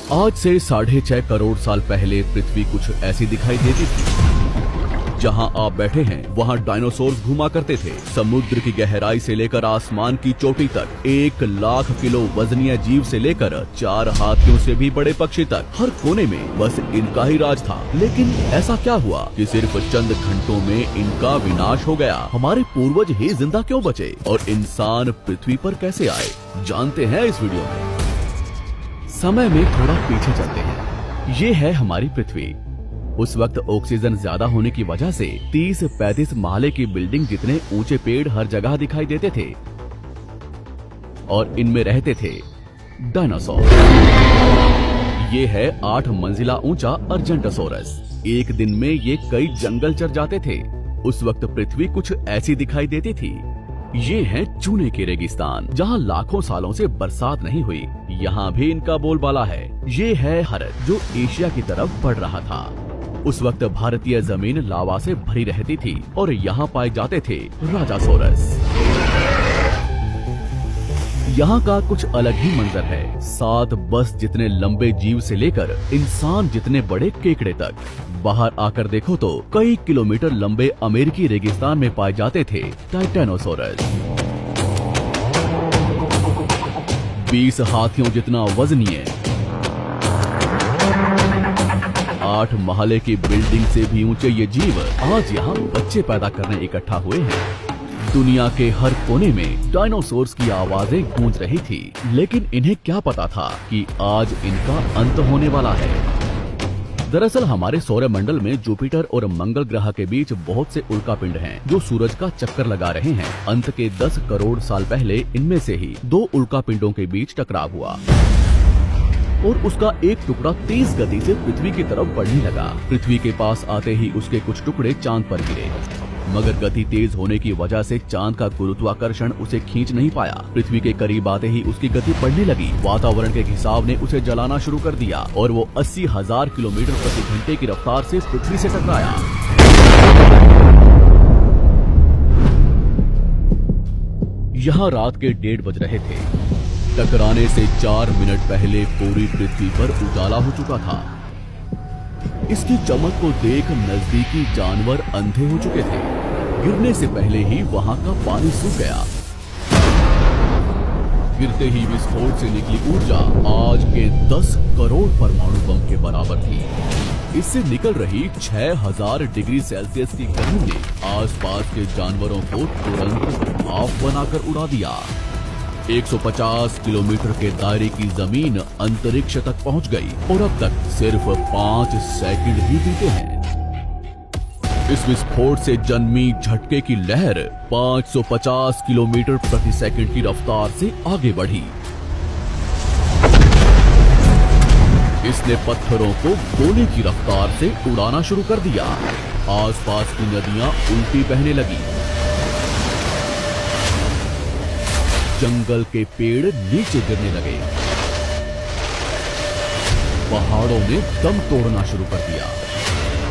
आज से 6.5 करोड़ साल पहले पृथ्वी कुछ ऐसी दिखाई देती थी। जहां आप बैठे हैं वहां डायनासोर्स घुमा करते थे। समुद्र की गहराई से लेकर आसमान की चोटी तक 1 लाख किलो वजनीय जीव से लेकर 4 हाथियों से भी बड़े पक्षी तक हर कोने में बस इनका ही राज था। लेकिन ऐसा क्या हुआ कि सिर्फ चंद घंटों में इनका विनाश हो गया? हमारे पूर्वज ही जिंदा क्यों बचे और इंसान पृथ्वी पर कैसे आए? जानते हैं इस वीडियो में। समय में थोड़ा पीछे चलते हैं। ये है हमारी पृथ्वी। उस वक्त ऑक्सीजन ज्यादा होने की वजह से 30-35 महले की बिल्डिंग जितने ऊंचे पेड़ हर जगह दिखाई देते थे और इनमें रहते थे डायनासोर। ये है 8 मंजिला ऊंचा अर्जेंटोसोरस। एक दिन में ये कई जंगल चर जाते थे। उस वक्त पृथ्वी कुछ ऐसी दिखाई देती थी। ये है चूने के रेगिस्तान, जहाँ लाखों सालों से बरसात नहीं हुई। यहाँ भी इनका बोलबाला है। ये है हरत जो एशिया की तरफ बढ़ रहा था। उस वक्त भारतीय जमीन लावा से भरी रहती थी और यहाँ पाए जाते थे राजासोरस। यहाँ का कुछ अलग ही मंजर है। 7 बस जितने लंबे जीव से लेकर इंसान जितने बड़े केकड़े तक। बाहर आकर देखो तो कई किलोमीटर लंबे अमेरिकी रेगिस्तान में पाए जाते थे टाइटेनोसोरस। 20 हाथियों जितना वजनीय, 8 महले की बिल्डिंग से भी ऊंचे ये जीव आज यहाँ बच्चे पैदा करने इकट्ठा हुए हैं। दुनिया के हर कोने में डायनासोर्स की आवाजें गूंज रही थी, लेकिन इन्हें क्या पता था कि आज इनका अंत होने वाला है। दरअसल हमारे सौरमंडल में जुपिटर और मंगल ग्रह के बीच बहुत से उल्कापिंड हैं, जो सूरज का चक्कर लगा रहे हैं। अंत के 10 करोड़ साल पहले इनमें से ही 2 उल्कापिंडों के बीच टकराव हुआ और उसका एक टुकड़ा तेज गति से पृथ्वी की तरफ बढ़ने लगा। पृथ्वी के पास आते ही उसके कुछ टुकड़े चांद पर गिरे, मगर गति तेज होने की वजह से चांद का गुरुत्वाकर्षण उसे खींच नहीं पाया। पृथ्वी के करीब आते ही उसकी गति बढ़ने लगी। वातावरण के खिंचाव ने उसे जलाना शुरू कर दिया और वो 80,000 किलोमीटर प्रति घंटे की रफ्तार से पृथ्वी से टकराया। यहाँ रात के 1:30 बज रहे थे। टकराने से 4 मिनट पहले पूरी पृथ्वी पर उजाला हो चुका था। इसकी चमक को देख नजदीकी जानवर अंधे हो चुके थे। गिरने से पहले ही वहां का पानी सूख गया। गिरते ही विस्फोट से निकली ऊर्जा आज के 10 करोड़ परमाणु बम के बराबर थी। इससे निकल रही 6000 डिग्री सेल्सियस की गर्मी ने आसपास के जानवरों को तुरंत भाप बनाकर उड़ा दिया। 150 किलोमीटर के दायरे की जमीन अंतरिक्ष तक पहुंच गई और अब तक सिर्फ 5 सेकंड ही बीते हैं। इस विस्फोट से जन्मी झटके की लहर 550 किलोमीटर प्रति सेकंड की रफ्तार से आगे बढ़ी। इसने पत्थरों को गोले की रफ्तार से उड़ाना शुरू कर दिया। आसपास की नदियां उल्टी बहने लगी। जंगल के पेड़ नीचे गिरने लगे। पहाड़ों ने दम तोड़ना शुरू कर दिया।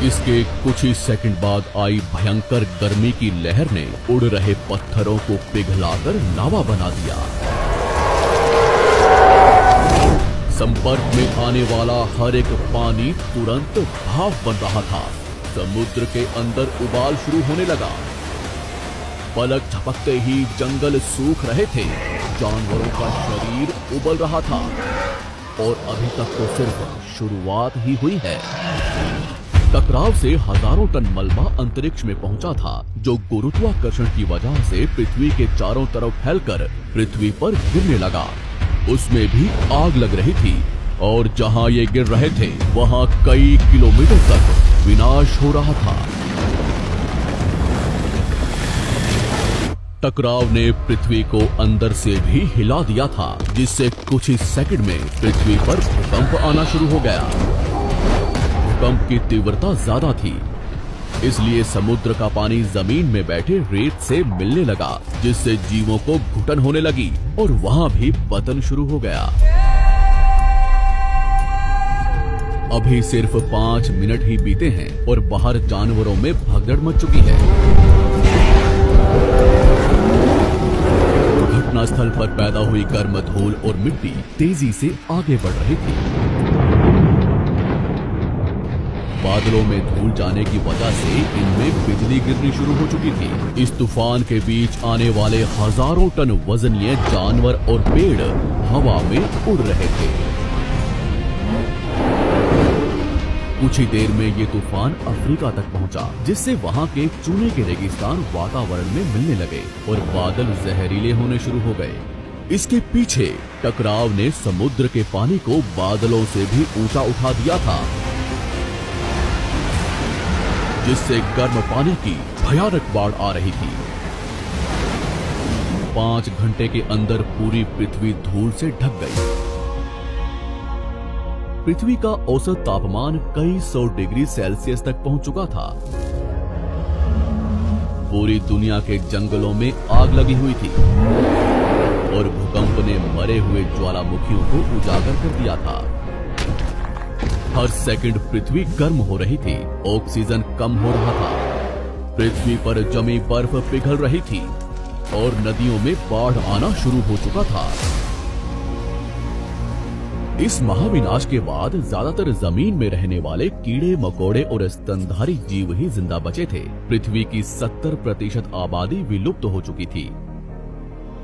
इसके कुछ ही सेकंड बाद आई भयंकर गर्मी की लहर ने उड़ रहे पत्थरों को पिघलाकर लावा बना दिया। संपर्क में आने वाला हर एक पानी तुरंत भाप बन रहा था। समुद्र के अंदर उबाल शुरू होने लगा। पलक झपकते ही जंगल सूख रहे थे। जानवरों का शरीर उबल रहा था और अभी तक तो सिर्फ शुरुआत ही हुई है। टकराव से हजारों टन मलबा अंतरिक्ष में पहुंचा था, जो गुरुत्वाकर्षण की वजह से पृथ्वी के चारों तरफ फैलकर पृथ्वी पर गिरने लगा। उसमें भी आग लग रही थी और जहां ये गिर रहे थे वहां कई किलोमीटर तक विनाश हो रहा था। टकराव ने पृथ्वी को अंदर से भी हिला दिया था, जिससे कुछ ही सेकंड में पृथ्वी पर भूकंप आना शुरू हो गया। भूकंप की तीव्रता ज्यादा थी, इसलिए समुद्र का पानी जमीन में बैठे रेत से मिलने लगा, जिससे जीवों को घुटन होने लगी और वहां भी पतन शुरू हो गया। अभी सिर्फ 5 मिनट ही बीते हैं और बाहर जानवरों में भगदड़ मच चुकी है। घटनास्थल पर पैदा हुई गर्म धूल और मिट्टी तेजी से आगे बढ़ रही थी। बादलों में धूल जाने की वजह से इनमें बिजली गिरनी शुरू हो चुकी थी। इस तूफान के बीच आने वाले हजारों टन वजनीय जानवर और पेड़ हवा में उड़ रहे थे। कुछ ही देर में ये तूफान अफ्रीका तक पहुंचा, जिससे वहां के चूने के रेगिस्तान वातावरण में मिलने लगे और बादल जहरीले होने शुरू हो गए। इसके पीछे टकराव ने समुद्र के पानी को बादलों से भी ऊंचा उठा दिया था, जिससे गर्म पानी की भयानक बाढ़ आ रही थी। 5 घंटे के अंदर पूरी पृथ्वी धूल से ढक गई। पृथ्वी का औसत तापमान कई 100 डिग्री सेल्सियस तक पहुंच चुका था। पूरी दुनिया के जंगलों में आग लगी हुई थी और भूकंप ने मरे हुए ज्वालामुखियों को उजागर कर दिया था। हर सेकंड पृथ्वी गर्म हो रही थी, ऑक्सीजन कम हो रहा था, पृथ्वी पर जमी बर्फ पिघल रही थी और नदियों में बाढ़ आना शुरू हो चुका था। इस महाविनाश के बाद ज्यादातर जमीन में रहने वाले कीड़े मकोड़े और स्तनधारी जीव ही जिंदा बचे थे। पृथ्वी की 70% आबादी विलुप्त हो चुकी थी।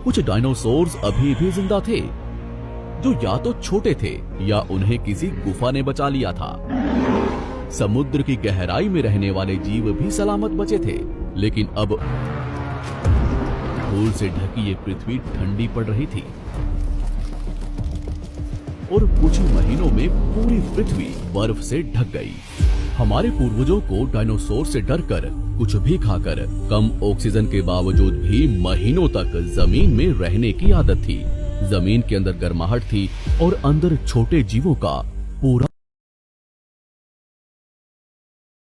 कुछ डायनासोर्स अभी भी जिंदा थे, जो या तो छोटे थे या उन्हें किसी गुफा ने बचा लिया था। समुद्र की गहराई में रहने वाले जीव भी सलामत बचे थे, लेकिन अब धूल से ढकी ये पृथ्वी ठंडी पड़ रही थी और कुछ ही महीनों में पूरी पृथ्वी बर्फ से ढक गई। हमारे पूर्वजों को डायनासोर से डरकर, कुछ भी खाकर, कम ऑक्सीजन के बावजूद भी महीनों तक जमीन में रहने की आदत थी। जमीन के अंदर गर्माहट थी और अंदर छोटे जीवों का पूरा